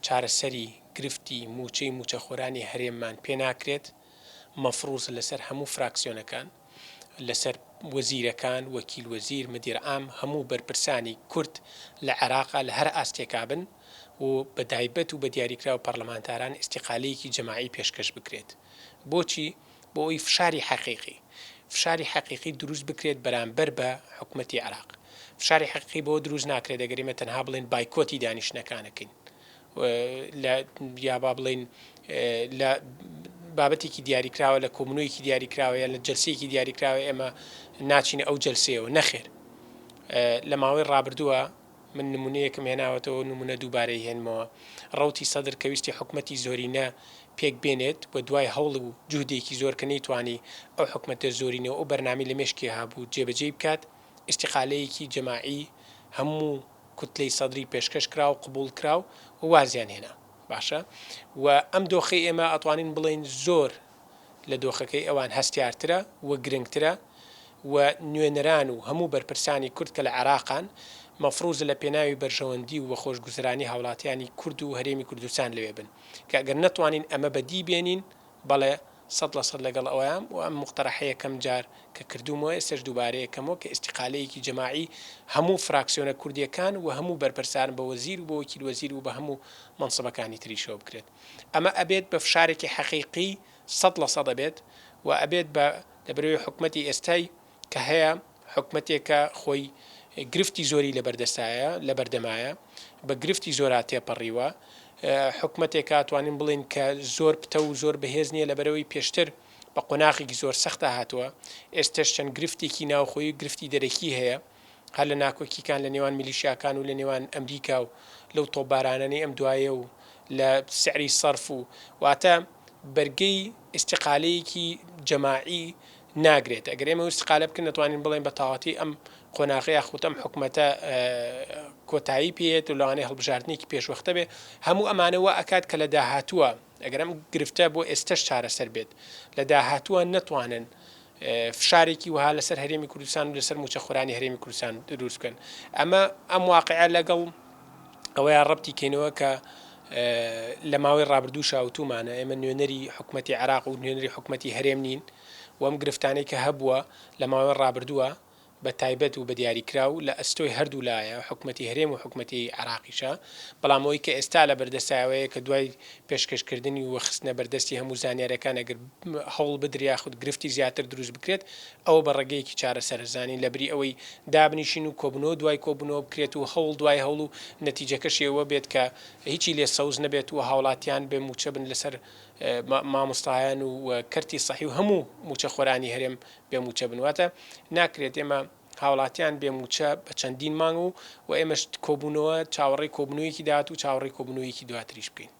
چارەسەری گرفتی موچەی موچەخۆرانی هەرێممان پێ ناکرێت مەفروض لەسەر هەموو فراکسیۆنەکان لەسەر وەزیرەکان وەکیل وەزیر مدیر عام هەموو بەرپرسانی کورد لە عێراقا لە هەر ئاستێکا بن و بە تایبەت و بە دیاریکراوە پەرلەمانتاران ئیستیقالەیەکی جەماعی پێشکەش بکرێت. بۆچی؟ بۆ ئەوی فشاری حەقیقی دروست بکرێت بەرامبەر بە حکومەتی عێراق. فشاری حەقیقی بۆ دروست ناکرێت دەگەر ئێمە تەنها بڵێن بایکۆتی دانیشتنەکانەکەین یا با بڵێن لە بابەتێکی دیاریکراوە لە کۆمنۆیەکی دیاریکراوە یا لە جەلسەیەکی دیاریکراوە ئێمە ناچینە ئەو جەلسەیەوە نەخێر. لە ماوەی ڕابردووە من نمونەیەکم هێناوەتەوە نمونە دووبارەی هێنمەوە ڕەوتی سەدر کە ویستی حکومەتی زۆرینە پێک بێنێت و دوای هەوڵ و جوهدێکی زۆر کە نەیتوانی ئەو حکومەتە زۆرینەوە ئەو بەرنامی لە مێشکی هابوو جێبەجێ بکات ئیستیقالەیەکی جەماعی هەموو کوتلەی سەدری پێشکەش کرا و قبول کرا و وازیان هێنا باشە و ئەم دۆخەی ئێمە ئەتوانین بڵێن زۆر لە دۆخەکەی ئەوان هەستیارترە و گرنگترە و نوێنەران و هەموو بەرپرسانی کورد کە لە عێراقان مەفروض لە پێناوی بەرژەوەندی و خۆشگوزرانی هاوڵاتیانی کورد و هەرێمی کوردستان لەوێ بن کە ئەگەر نەتوانین ئەمە بەدی بێنین بەڵێ 100% لەگەڵ ئەویان و ئەم مقتەرەحەیە کەم جار کە کردومەوە ئێستش دووبارەیەکەمەوە کە ئیستیقالەیەکی جەماعی هەموو فراکسیۆنە کوردیەکان و هەموو بەرپرسان بە وەزیر و بە وەکیل وەزیر و بە هەموو مەنسەبەکانی تریشەوە بکرێت. ئەمە ئەبێت بە فشارێکی حەقیقی 100% ئەبێت و ئەبێت بە لەبەرەوەی حکومەتی ئێستای کە هەیە حکومەتێکە خۆی گرفتی زۆری لە بەردەستایە لە بەردەمایە بە گرفتی زۆرا تێپەڕیوە حکومەتێکە توانین بڵین کە زۆر پتە و زۆر بەهێز نییە لەبەرەوەی پێشتر بە قۆناغێکی زۆر سەختە هاتووە ئێستش چەند گرفتێکی ناوخۆی گرفتی دەرەکی هەیە هەر لە ناکۆکیەکان لە نێوان میلیشیاکان و لە نێوان ئەمریکا و لەو تۆپبارانەی ئەم دوایە و لە سعری سەرف و واتە بەرگەی ئیستیقالەیەکی جەماعی ناگرێت. ئەگەر ئێمە ئیستیقالە بکەن نتوانین بڵێن بە تەواوەتی ئەم قۆناغەیە خوتەم حکومەتە کۆتایی پێێت و لەوانەیە هەڵبژاردنێکی پێشوەختە بێ هەموو ئەمانەوە ئەکات کە لە داهاتووە ئەگەر ئەم گرفتە بۆ ئێستش چارەسەر بێت لە داهاتووە نەتوانن فشارێکی وها لەسەر هەرێمی کوردستان و لەسەر موچەخۆرانی هەرێمی کوردستان دروست بکەن. ئەمە ئەم واقعە لەگەڵ ئەوەیە ڕەبتی کەینەوە کە لە ماوەی ڕابردوو شاوتومانە ئێمە نوێنەری حکومەتی عێراق و نوێنەری حکومەتی هەرێم نین و ئەم گرفتانەی کە هەبووە لە ماوەی ڕابردووە بە تایبەت و بە دیاریکراو لە ئەستۆی هەردوو لایە حکومەتی هەرێم و حکومەتی عێراقیشە بەڵام ئەوەی کە ئێستا لە بەردەستایەوەیە کە دوای پێشکەشکردنی و خستنە بەردەستی هەموو زانیارەکان ئەگەر هەوڵ بدریا خود گرفتی زیاتر دروست بکرێت ئەوە بە ڕێگەیەکی چارەسەرزانی لەبری ئەوەی دابنیشین و کۆبنەوە دوای کۆبنەوە بکرێت و هەوڵ دوای هەوڵ و نەتیجەکەشیەوە بێت کە هیچی لێ سەوز نەبێت و هاوڵاتیان بێ موچە بن لەسەر مامۆستایان و کەرتی سەحی و هەموو موچەخۆرانی هەرێم بێ موچە بنواتە ناکرێت ئێمە هاوڵاتیان بێموچە بە چەندین مانگ و ئێمەش کۆبوونەوە چاوەڕێی کۆبنەوەیەکی داات و چاوەڕێی کۆبنەوەیەکی دواتریش بکەین.